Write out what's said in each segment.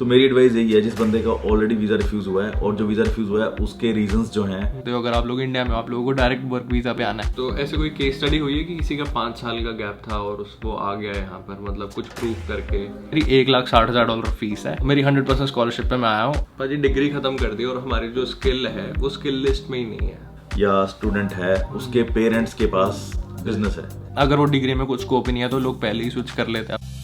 तो मेरी एडवाइस यही है, जिस बंदे का ऑलरेडी वीजा रिफ्यूज हुआ है और जो वीजा रिफ्यूज हुआ है उसके रीजंस जो हैं, तो अगर आप लोग इंडिया में आप लोगों को डायरेक्ट वर्क वीजा पे आना है, तो ऐसे कोई केस स्टडी हुई है कि किसी का 5 साल का गैप था और उसको आ गया यहाँ पर, मतलब कुछ प्रूफ करके। मेरी $1,60,000 फीस है, मेरी 100% स्कॉलरशिप पे मैं आया हूँ भाजी, डिग्री खत्म कर दी और हमारी जो स्किल है वो स्किल लिस्ट में ही नहीं है, या स्टूडेंट है उसके पेरेंट्स के पास बिजनेस है, अगर वो डिग्री में कुछ स्कोप ही नहीं है तो लोग पहले ही स्विच कर लेते हैं।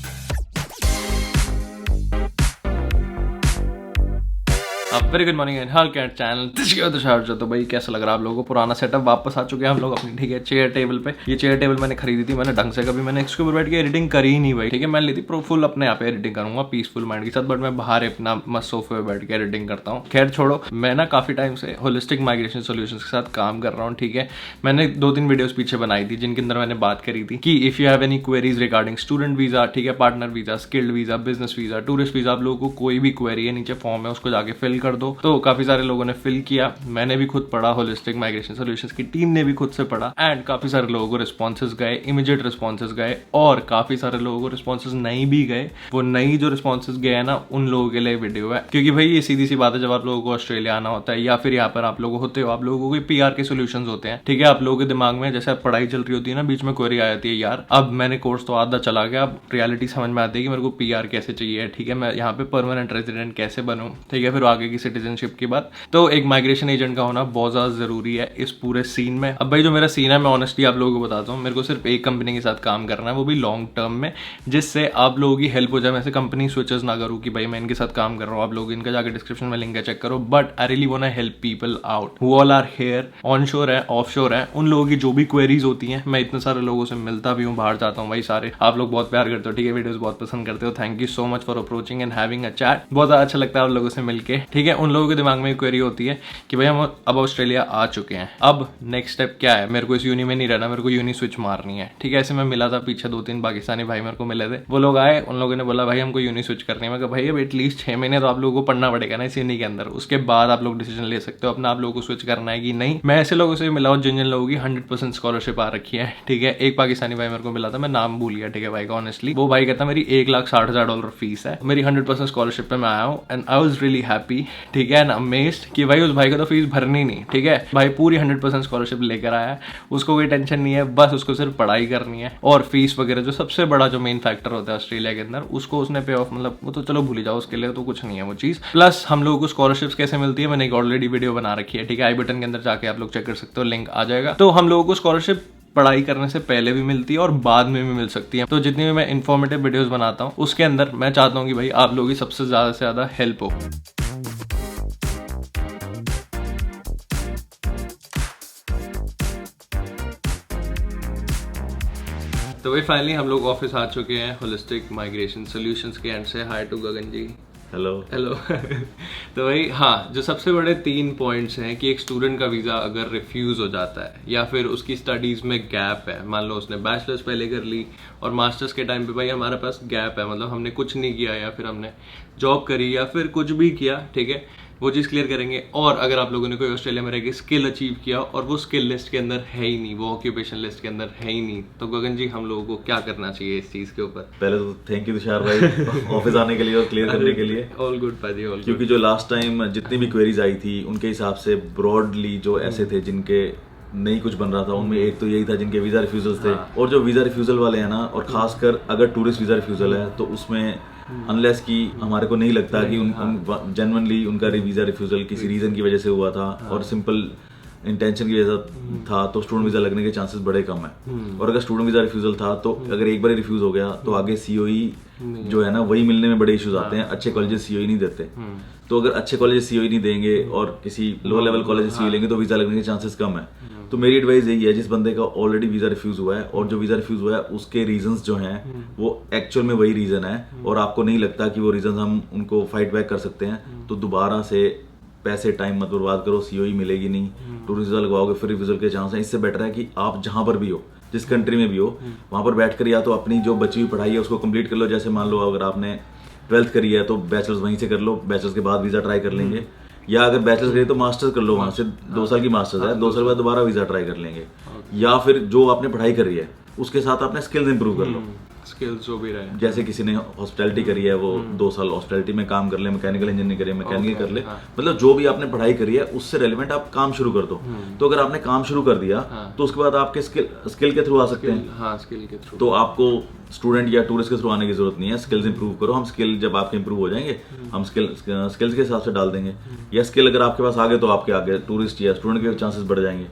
Very good morning and hall cat channel. तो भाई कैसा लग रहा है आप लोगों को? पुराना सेटअप वापस आ चुके हैं हम लोग अपनी, ठीक है, चेयर टेबल पे। ये चेयर टेबल मैंने खरीदी थी, मैंने ढंग से कभी मैंने इसके ऊपर बैठ के एडिटिंग करी ही नहीं भाई, ठीक है। मैं ली थी फुल अपने यहाँ पे एडिटिंग करूंगा पीसफुल माइंड के साथ, बट मैं बाहर अपना मस्त सोफे पे बैठ के एडिटिंग करता हूँ। खैर छोड़ो, मैं ना काफी टाइम से होलिस्टिक माइग्रेशन सोल्यूशंस के साथ काम कर रहा हूँ, ठीक है। मैंने 2-3 वीडियोस पीछे बनाई थी जिनके अंदर मैंने बात करी थी कि if you have any queries regarding student visa, ठीक है, partner visa, skilled visa, business visa, tourist visa, आप लोगों को कोई भी क्वेरी है नीचे फॉर्म है उसको जाके फिल कर दो। तो काफी सारे लोगों ने फिल किया, मैंने भी खुद पढ़ा, होलिस्टिक माइग्रेशन सॉल्यूशंस की टीम ने भी खुद से पढ़ा, एंड काफी सारे लोगों को रिस्पॉन्सेज गए, इमीडिएट रिस्पॉन्सेज गए, और काफी सारे लोगों को रिस्पॉन्सेज नहीं भी गए। वो नई जो रिस्पॉन्सेज गए ना, उन लोगों के लिए वीडियो है, क्योंकि भाई ये सीधी सी बात है, जब आप लोगों को ऑस्ट्रेलिया आना होता है या फिर यहाँ पर आप लोग होते हो, आप लोगों को PR के सोल्यूशंस होते हैं, ठीक है। आप लोगों के दिमाग में जैसे पढ़ाई चल रही होती है ना, बीच में क्वेरी आ जाती है, यार अब मैंने कोर्स तो आधा चला गया, अब रियलिटी समझ में आती है कि मेरे को PR कैसे चाहिए, ठीक है, मैं यहाँ पे परमानेंट रेजिडेंट कैसे बनूं, ठीक है, फिर आगे की सिटीजनशिप की बात। तो एक माइग्रेशन एजेंट का होना बहुत ज्यादा जरूरी है इस पूरे सीन में। अब भाई जो मेरा सीन है, मैं ऑनेस्टली आप लोगों को बताता हूँ, मेरे को सिर्फ एक कंपनी के साथ काम करना है, वो भी लॉन्ग टर्म में, जिससे आप लोगों की हेल्प हो जाए। मैं ऐसे कंपनी स्विचेस ना करूँ कि भाई मैं इनके साथ काम कर रहा हूँ, आप लोग इनका जाकर डिस्क्रिप्शन में लिंक है, चेक करो। But I really want to help people out who all are here, on शोर है, ऑफ शोर है, उन लोगों की जो भी क्वेरीज होती हैं। मैं इतने सारे लोगों से मिलता भी हूँ, बाहर जाता हूँ भाई, सारे आप लोग बहुत प्यार करते हो, ठीक है, वीडियोस बहुत पसंद करते हो, thank you so much for approaching and having a chat. बहुत ज्यादा अच्छा लगता है आप लोगों से मिलके, ठीक है। उन लोगों के दिमाग में क्वेरी होती है कि भाई हम अब ऑस्ट्रेलिया आ चुके हैं, अब नेक्स्ट स्टेप क्या है, मेरे को इस यूनी में नहीं रहना, मेरे को यूनी स्विच मारनी है, ठीक है। ऐसे मैं मिला था पीछे, 2-3 पाकिस्तानी भाई मेरे को मिले थे, वो लोग आए, उन लोगों ने बोला भाई हमको यूनी स्विच करनी है। मैं कहा भाई अब एटलीस्ट 6 महीने तो आप लोगों को पढ़ना पड़ेगा ना इस यूनी के अंदर, उसके बाद आप लोग डिसीजन ले सकते हो अपना, आप लोगों को स्विच करना है कि नहीं। मैं ऐसे लोगों से मिला हूं जिन लोगों की 100% स्कॉलरशिप आ रखी है, ठीक है। एक पाकिस्तानी भाई मेरे को मिला था, मैं नाम भूल गया, ठीक है भाई का, ऑनेस्टली वो भाई कहता मेरी $1,60,000 फीस है, मेरी 100% स्कॉलरशिप पे मैं आया हूँ, and I was really happy, ठीक है, एंड अमेज्ड कि भाई उस भाई को तो फीस भरनी नहीं, ठीक है भाई, पूरी 100% स्कॉलरशिप लेकर आया है, उसको कोई टेंशन नहीं है, बस उसको सिर्फ पढ़ाई करनी है, और फीस वगैरह जो सबसे बड़ा जो मेन फैक्टर होता है ऑस्ट्रेलिया के अंदर, उसको उसने पे ऑफ, मतलब वो तो चलो भूल जाओ, उसके लिए तो कुछ नहीं है वो चीज। प्लस हम लोगों को स्कॉलरशिप्स कैसे मिलती है, मैंने एक ऑलरेडी वीडियो बना रखी है, ठीक है, आई बटन के अंदर जाके आप लोग चेक कर सकते हो, लिंक आ जाएगा। तो हम लोगों को स्कॉलरशिप पढ़ाई करने से पहले भी मिलती है और बाद में भी मिल सकती है। तो जितनी भी मैं इन्फॉर्मेटिव वीडियोस बनाता हूँ उसके अंदर मैं चाहता हूँ कि भाई आप लोगों की सबसे ज्यादा से ज्यादा हेल्प हो। तो भाई फाइनली हम लोग ऑफिस आ चुके हैं होलिस्टिक माइग्रेशन सॉल्यूशंस के एंड से। Hi to Gagan ji. Hello hello. तो भाई हाँ, जो सबसे बड़े 3 पॉइंट्स हैं कि एक स्टूडेंट का वीज़ा अगर रिफ्यूज़ हो जाता है या फिर उसकी स्टडीज़ में गैप है, मान लो उसने बैचलर्स पहले कर ली और मास्टर्स के टाइम पे भाई हमारे पास गैप है, मतलब हमने कुछ नहीं किया या फिर हमने जॉब करी या फिर कुछ भी किया, ठीक है, वो चीज़ क्लियर करेंगे। और अगर आप लोगों ने कोई ऑस्ट्रेलिया में रह के स्किल अचीव किया और वो स्किल लिस्ट के अंदर है ही नहीं, वो ऑक्यूपेशन लिस्ट के अंदर है ही नहीं, तो गगन जी हम लोगों को क्या करना चाहिए इस चीज़ के ऊपर? पहले तो थैंक यू तुषार भाई ऑफिस आने के लिए और क्लियर करने के लिए। ऑल गुड पाजी, ऑल। क्योंकि जो लास्ट टाइम जितनी भी क्वेरीज आई थी उनके हिसाब से ब्रॉडली जो ऐसे थे जिनके नहीं कुछ बन रहा था, उनमें एक तो यही था जिनके वीजा रिफ्यूजल थे। और जो वीजा रिफ्यूजल वाले हैं ना, और खासकर अगर टूरिस्ट वीजा रिफ्यूजल है तो उसमें अनलेस कि हमारे को नहीं लगता कि जेन्युइनली उनका वीजा रिफ्यूजल किसी रीजन की वजह से हुआ था और सिंपल इंटेंशन की वजह से था, तो स्टूडेंट वीजा लगने के चांसेस बड़े कम है। और अगर स्टूडेंट वीजा रिफ्यूजल था तो अगर एक बार रिफ्यूज हो गया तो आगे COE जो है ना वही मिलने में बड़े इश्यूज आते हैं। अच्छे कॉलेजेस COE नहीं देते, तो अगर अच्छे कॉलेजेस COE नहीं देंगे और किसी लो लेवल कॉलेजेस COE लेंगे तो वीजा लगने के चांसेस कम है। तो मेरी एडवाइस यही है, जिस बंदे का ऑलरेडी वीजा रिफ्यूज हुआ है और जो वीजा रिफ्यूज हुआ है उसके रीजंस जो हैं वो एक्चुअल में वही रीजन है, और आपको नहीं लगता कि वो रीजन हम उनको फाइट बैक कर सकते हैं, तो दोबारा से पैसे टाइम मत बर्बाद करो, COE मिलेगी नहीं, टूरिस्ट वीजा लगवाओगे फिर रिफ्यूजल के चांस हैं। इससे बेटर है कि आप जहां पर भी हो, जिस कंट्री में भी हो, वहां पर बैठकर या तो अपनी जो बची हुई पढ़ाई है उसको कंप्लीट कर लो। जैसे मान लो अगर आपने 12th करी है तो बैचलर्स वहीं से कर लो, बैचलर्स के बाद वीजा ट्राई कर लेंगे, या अगर बैचलर्स करिए तो मास्टर्स कर लो, वहां से 2 साल की मास्टर्स है, 2 साल बाद दोबारा वीजा ट्राई कर लेंगे, या फिर जो आपने पढ़ाई करी है उसके साथ आपने स्किल्स इंप्रूव कर लो। स्किल्स जो भी रहे, जैसे किसी ने हॉस्पिटैलिटी करी है, वो 2 साल हॉस्पिटैलिटी में काम कर ले, मैकेनिकल इंजीनियरिंग करी है, मैकेनिकल कर ले, मतलब जो भी आपने पढ़ाई करी है उससे रेलिवेंट आप काम शुरू कर दो। तो अगर आपने काम शुरू कर दिया तो उसके बाद आपके स्किल के थ्रू आ सकते हैं। हाँ, स्किल के थ्रू। तो आपको स्टूडेंट या टूरिस्ट के थ्रू आने की जरूरत नहीं है, स्किल्स इंप्रूव करो। हम स्किल जब आपके इंप्रूव हो जाएंगे हम स्किल्स के हिसाब से डाल देंगे, या स्किल अगर आपके पास आगे तो आपके आगे टूरिस्ट या स्टूडेंट के चांसेस बढ़ जाएंगे।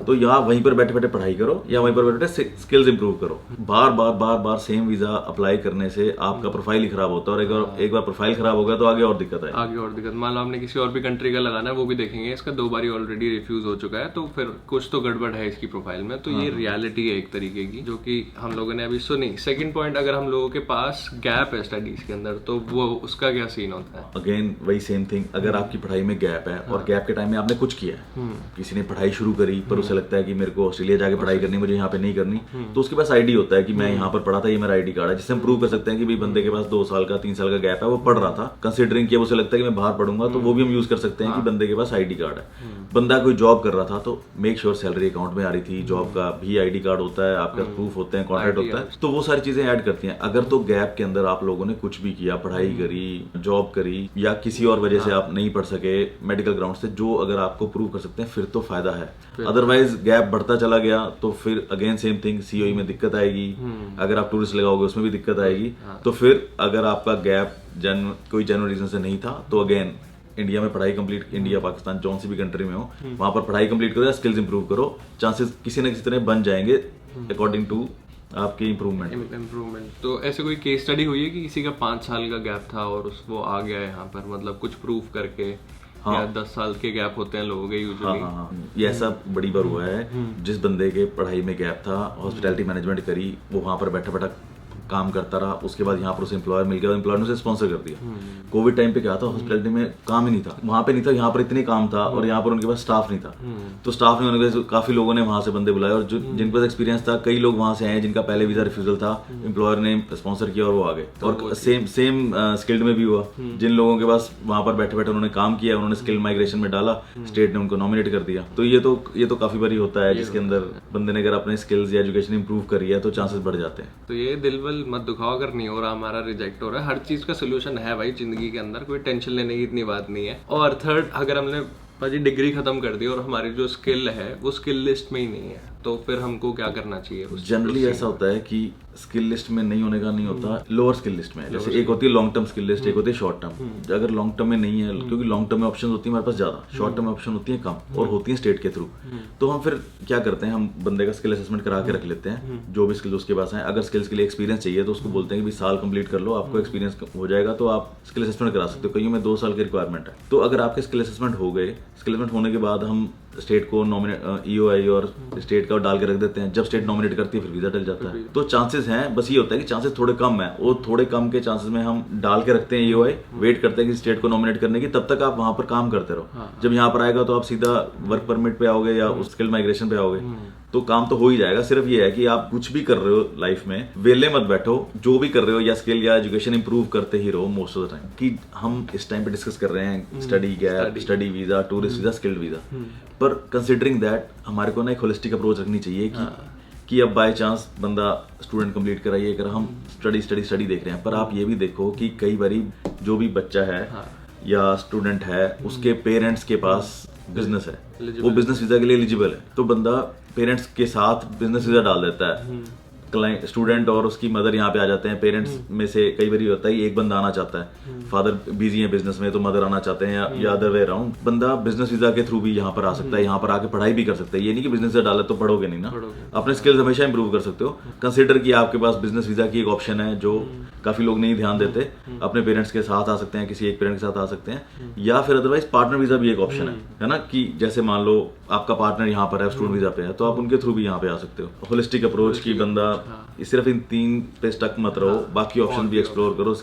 तो यहाँ वहीं पर बैठे बैठे पढ़ाई करो या वहीं पर बैठे स्किल्स इंप्रूव करो। बार बार सेम वीजा अप्लाई करने से आपका प्रोफाइल ही खराब होता है, और एक बार प्रोफाइल खराब हो गया तो आगे और दिक्कत है। आगे और दिक्कत, मान लो आपने किसी और भी कंट्री का लगाना है, वो भी देखेंगे इसका 2 बार ऑलरेडी रिफ्यूज हो चुका है, तो फिर कुछ तो गड़बड़ है इसकी प्रोफाइल में। तो ये रियलिटी है एक तरीके की, जो कि हम लोगों ने अभी सुनी। सेकंड पॉइंट, अगर हम लोगों के पास गैप है स्टडीज के अंदर, तो वो उसका क्या सीन होता है? अगेन वही सेम थिंग, अगर आपकी पढ़ाई में गैप है और गैप के टाइम में आपने कुछ किया है, किसी ने पढ़ाई शुरू करी पर उसे लगता है कि मेरे को ऑस्ट्रेलिया जाके पढ़ाई करनी, मुझे यहाँ पे नहीं करनी, तो उसके पास आईडी होता है कि मैं यहाँ पर पढ़ा था, ये मेरा आईडी कार्ड है, जिससे हम प्रूव कर सकते हैं कि भाई बंदे के पास 2 साल का 3 साल का गैप है, वो पढ़ रहा था, कंसिडरिंग किया, उसे लगता है कि मैं बाहर पढ़ूंगा, तो वो भी हम यूज कर सकते हैं कि बंदे के पास आईडी कार्ड है। बंदा कोई जॉब कर रहा था तो मेक श्योर सैलरी अकाउंट में आ रही थी, जॉब का भी आईडी कार्ड होता है, आपका प्रूफ होते हैं, कॉन्ट्रैक्ट होता है, तो वो सारी चीजें ऐड करती हैं। अगर तो गैप के अंदर आप लोगों ने कुछ भी किया, पढ़ाई करी, जॉब करी, या किसी और वजह से आप नहीं पढ़ सके मेडिकल ग्राउंड से, जो अगर आपको प्रूव कर सकते हैं फिर तो फायदा है। अदरवाइज गैप बढ़ता चला गया तो फिर अगेन सेम थिंग, सीओई में दिक्कत आएगी, अगर आप टूरिस्ट लगाओगे उसमें भी दिक्कत आएगी। तो फिर अगर आपका गैप कोई जेन्युइन रीजन से नहीं था तो अगेन इंडिया में पढ़ाई कंप्लीट, इंडिया पाकिस्तान जौन सी भी कंट्री में हो वहां पर पढ़ाई कंप्लीट करो या स्किल्स इंप्रूव करो, चांसेस किसी न किसी तरह बन जाएंगे अकॉर्डिंग टू आपकी इम्प्रूवमेंट। तो ऐसे कोई केस स्टडी हुई है कि किसी का 5 साल का गैप था और वो आ गया यहाँ पर, मतलब कुछ प्रूफ करके? या 10 साल के गैप होते हैं लोगों के यूजुअली। हाँ, ये ऐसा बड़ी बार हुआ है। जिस बंदे के पढ़ाई में गैप था, हॉस्पिटैलिटी मैनेजमेंट करी, वो वहां पर बैठा बैठा काम करता रहा, उसके बाद यहाँ पर उसे एम्प्लॉयर मिल गया, एम्प्लॉयर ने उसे स्पॉन्सर कर दिया। कोविड टाइम पे क्या था, हॉस्पिटैलिटी में काम ही नहीं था, वहां पे नहीं था, यहाँ पर इतने काम था और यहाँ पर उनके पास स्टाफ नहीं था। तो स्टाफ नहीं होने के काफी लोगों ने वहां से बंदे बुलाए, और जिनके पास एक्सपीरियंस था, कई लोग वहां से आए जिनका पहले वीजा रिफ्यूजल था, एम्प्लॉयर ने स्पॉन्सर किया और वो आ गए। और सेम स्किल्ड में भी हुआ, जिन लोगों के पास वहां पर बैठे बैठे उन्होंने काम किया, उन्होंने स्किल माइग्रेशन में डाला, स्टेट ने उनको नॉमिनेट कर दिया। तो ये तो काफी बारी होता है, जिसके अंदर बंदे ने अगर अपने स्किल्स या एजुकेशन इंप्रूव करी है तो चांसेस बढ़ जाते हैं। तो ये दिल बल मत दुखाओ अगर नहीं हो रहा, हमारा रिजेक्ट हो रहा है, हर चीज का सोल्यूशन है भाई जिंदगी के अंदर, कोई टेंशन लेने की इतनी बात नहीं है। और थर्ड, अगर हमने भाजी डिग्री खत्म कर दी और हमारी जो स्किल है वो स्किल लिस्ट में ही नहीं है, तो फिर हमको क्या करना चाहिए? जनरली ऐसा होता है कि स्किल लिस्ट में नहीं होने का नहीं होता, लोअर स्किल लिस्ट में। जैसे एक होती है लॉन्ग टर्म स्किल लिस्ट, एक होती है शॉर्ट टर्म। अगर लॉन्ग टर्म में नहीं है, क्योंकि लॉन्ग टर्म में ऑप्शन होती है हमारे पास ज्यादा, शॉर्ट टर्म में ऑप्शन होती है कम और होती है स्टेट के थ्रू। तो हम फिर क्या करते हैं, हम बंदे का स्किल असेसमेंट करा के रख लेते हैं, जो भी स्किल उसके पास है। अगर स्किल्स के लिए एक्सपीरियंस चाहिए तो उसको बोलते हैं कि साल कंप्लीट कर लो, आपको एक्सपीरियंस हो जाएगा तो आप स्किल असेसमेंट करा सकते हो। कहीं में 2 साल की रिक्वायरमेंट है। तो अगर आपके स्किल असेसमेंट हो गए, स्किल असेसमेंट होने के बाद हम स्टेट को नॉमिनेट, EOI और स्टेट का डाल के रख देते हैं। जब स्टेट नॉमिनेट करती है फिर वीजा डल जाता है। तो चांसेस हैं, बस ये होता है कि चांसेस थोड़े कम है, वो थोड़े कम के चांसेस में हम डाल के रखते हैं EOI, वेट करते हैं कि स्टेट को नॉमिनेट करने की, तब तक आप वहां पर काम करते रहो। जब यहाँ पर आएगा तो आप सीधा वर्क परमिट पे आओगे या स्किल माइग्रेशन पे आओगे, तो काम तो हो ही जाएगा। सिर्फ ये है कि आप कुछ भी कर रहे हो लाइफ में, वेले मत बैठो, जो भी कर रहे हो या स्किल या एजुकेशन इंप्रूव करते ही रहो मोस्ट ऑफ द टाइम। कि हम इस टाइम पे डिस्कस कर रहे हैं study gap, study visa, tourist visa, skilled visa, पर कंसिडरिंग दैट हमारे को ना एक होलिस्टिक अप्रोच रखनी चाहिए कि अब बाय चांस बंदा स्टूडेंट कंप्लीट कराइए, अगर हम स्टडी देख रहे हैं, पर आप ये भी देखो कि कई बारी जो भी बच्चा है या स्टूडेंट है, उसके पेरेंट्स के पास बिजनेस है, वो बिजनेस वीजा के लिए एलिजिबल है, तो बंदा पेरेंट्स के साथ बिजनेस वीजा डाल देता है। स्टूडेंट और उसकी मदर यहाँ पे आ जाते हैं। पेरेंट्स में से कई बार होता है एक बंदा आना चाहता है, फादर बिजी है बिजनेस में तो मदर आना चाहते हैं, या अदर वे अराउंड। बंदा बिजनेस वीजा के थ्रू भी यहाँ पर आ सकता है, यहाँ पर आके पढ़ाई भी कर सकता है। ये नहीं कि बिजनेस वीजा डाले तो पढ़ोगे नहीं ना, अपने स्किल्स हमेशा इंप्रूव कर सकते हो। कंसिडर कि आपके पास बिजनेस वीजा की एक ऑप्शन है जो काफी लोग नहीं ध्यान देते, अपने पेरेंट्स के साथ आ सकते हैं, किसी एक पेरेंट के साथ आ सकते हैं, या फिर अदरवाइज पार्टनर वीजा भी एक ऑप्शन है ना, कि जैसे मान लो आपका पार्टनर यहाँ पर है, स्टूडेंट वीजा पे है, तो आप उनके थ्रू भी यहाँ पे आ सकते हो। होलिस्टिक अप्रोच की बंदा सिर्फ इन 3 पे स्टक मत रहो, बाकी ऑप्शन भी एक्सप्लोर करो,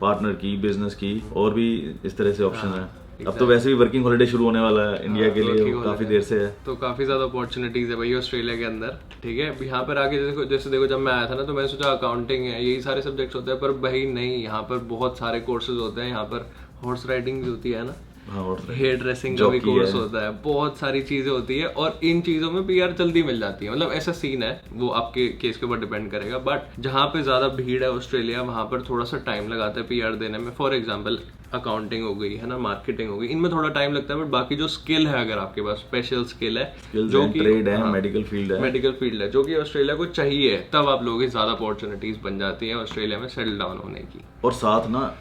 पार्टनर की, बिजनेस की, और भी इस तरह से ऑप्शन है। अब तो वैसे भी वर्किंग हॉलिडे शुरू होने वाला है इंडिया के लिए, काफी देर से है, तो काफी ज्यादा अपॉर्चुनिटीज है भाई ऑस्ट्रेलिया के अंदर। ठीक है, यहाँ पर आके जैसे देखो जब मैं आया था ना तो मैंने सोचा अकाउंटिंग है, यही सारे सब्जेक्ट्स होते हैं, पर भाई नहीं, यहाँ पर बहुत सारे कोर्सेज होते हैं। यहाँ पर हॉर्स राइडिंग भी होती है ना, हाँ, और हेयर ड्रेसिंग का भी jockey कोर्स है। होता है, बहुत सारी चीजें होती है और इन चीजों में पीआर जल्दी मिल जाती है। मतलब ऐसा सीन है, वो आपके केस के ऊपर डिपेंड करेगा, बट जहाँ पे ज्यादा भीड़ है ऑस्ट्रेलिया, वहां पर थोड़ा सा टाइम लगाता है पीआर देने में। फॉर एग्जाम्पल अकाउंटिंग हो गई है ना, मार्केटिंग हो गई, इनमें थोड़ा टाइम लगता है, बट बाकी जो स्किल है, अगर आपके पास स्पेशल स्किल है जो कि ट्रेड है, मेडिकल फील्ड है, मेडिकल फील्ड है, जो कि ऑस्ट्रेलिया को चाहिए, तब आप लोगों की ज्यादा अपॉर्चुनिटीज बन जाती है ऑस्ट्रेलिया में सेटल डाउन होने की। और साथ ना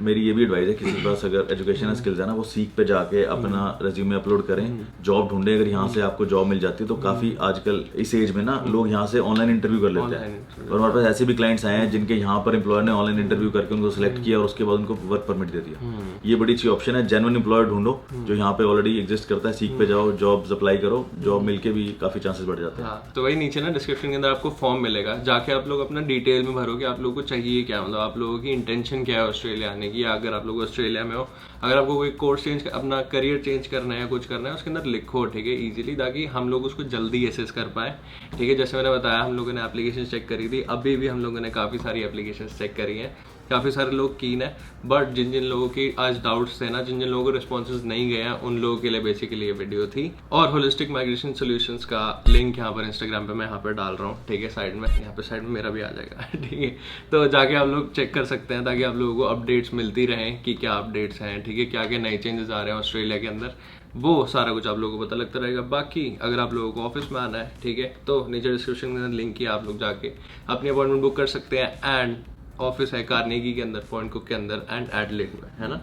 मेरी ये भी एडवाइस है, किसी के पास अगर एजुकेशन स्किल्स है ना, वो सीख पे जाके अपना रेज्यूमे अपलोड करें, जॉब ढूंढे। अगर यहाँ से आपको जॉब मिल जाती है तो काफी आजकल इस एज में ना लोग यहाँ से ऑनलाइन इंटरव्यू कर लेते हैं। और हमारे पास ऐसे भी क्लाइंट्स आए हैं जिनके यहाँ पर एम्प्लॉयर ने ऑनलाइन इंटरव्यू करके उनको सिलेक्ट किया और उसके बाद उनको वर्क परमिट दे दिया। ये बड़ी अच्छी ऑप्शन है। जेन्युइन एम्प्लॉयर ढूंढो जो यहाँ पे ऑलरेडी एग्जिस्ट करता है, सीख पे जाओ, जॉब्स अप्लाई करो, जॉब मिलके भी काफी चांसेस बढ़ जाते हैं। हाँ, तो वही नीचे ना डिस्क्रिप्शन के अंदर आपको फॉर्म मिलेगा, जाके आप लोग अपना डिटेल में भरोगे, आप लोगों को चाहिए क्या, मतलब आप लोगों की इंटेंशन क्या है ऑस्ट्रेलिया आने की, या अगर आप लोग ऑस्ट्रेलिया में हो, अगर आपको कोई कोर्स चेंज, अपना करियर चेंज करना है या कुछ करना है, उसके अंदर लिखो, ठीक है, इजीली, ताकि हम लोग उसको जल्दी एसेस कर पाए। ठीक है, जैसे मैंने बताया, हम लोगों ने एप्लीकेशन चेक करी थी, अभी भी हम लोगों ने काफ़ी सारी एप्लीकेशन चेक करी हैं, काफ़ी सारे लोग कीन है, बट जिन जिन लोगों की आज डाउट्स थे ना, जिन जिन लोगों को रिस्पॉन्सेज नहीं गए हैं, उन लोगों के लिए बेसिकली ये वीडियो थी। और होलिस्टिक माइग्रेशन सॉल्यूशंस का लिंक यहाँ पर इंस्टाग्राम पे मैं यहाँ पर डाल रहा हूँ, ठीक है, साइड में, यहाँ पे साइड में मेरा भी आ जाएगा, ठीक है, तो जाके आप लोग चेक कर सकते हैं, ताकि आप लोगों को अपडेट्स मिलती रहें कि क्या अपडेट्स हैं, ठीक है, क्या क्या नए चेंजेस आ रहे हैं ऑस्ट्रेलिया के अंदर, वो सारा कुछ आप लोगों को पता लगता रहेगा। बाकी अगर आप लोगों को ऑफिस में आना है, ठीक है, तो नीचे डिस्क्रिप्शन के अंदर लिंक किया, आप लोग जाके अपनी अपॉइंटमेंट बुक कर सकते हैं। एंड ऑफिस है कार्नेगी के अंदर, पॉइंट कुक के अंदर, एंड एडलेड में, है ना।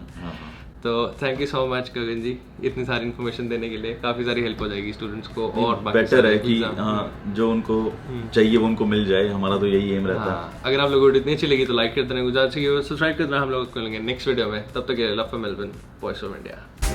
तो थैंक यू सो मच गगन जी, इतनी सारी इन्फॉर्मेशन देने के लिए, काफी सारी हेल्प हो जाएगी स्टूडेंट्स को। और बेटर है कि जो उनको चाहिए वो उनको मिल जाए, हमारा तो यही एम रहता है। अगर आप लोगों को इतनी अच्छी लगी तो लाइक करते रहें, गुजारिश है सब्सक्राइब करना, हम लोग मिलेंगे नेक्स्ट वीडियो में, तब तक love for Melbourne, voice of India.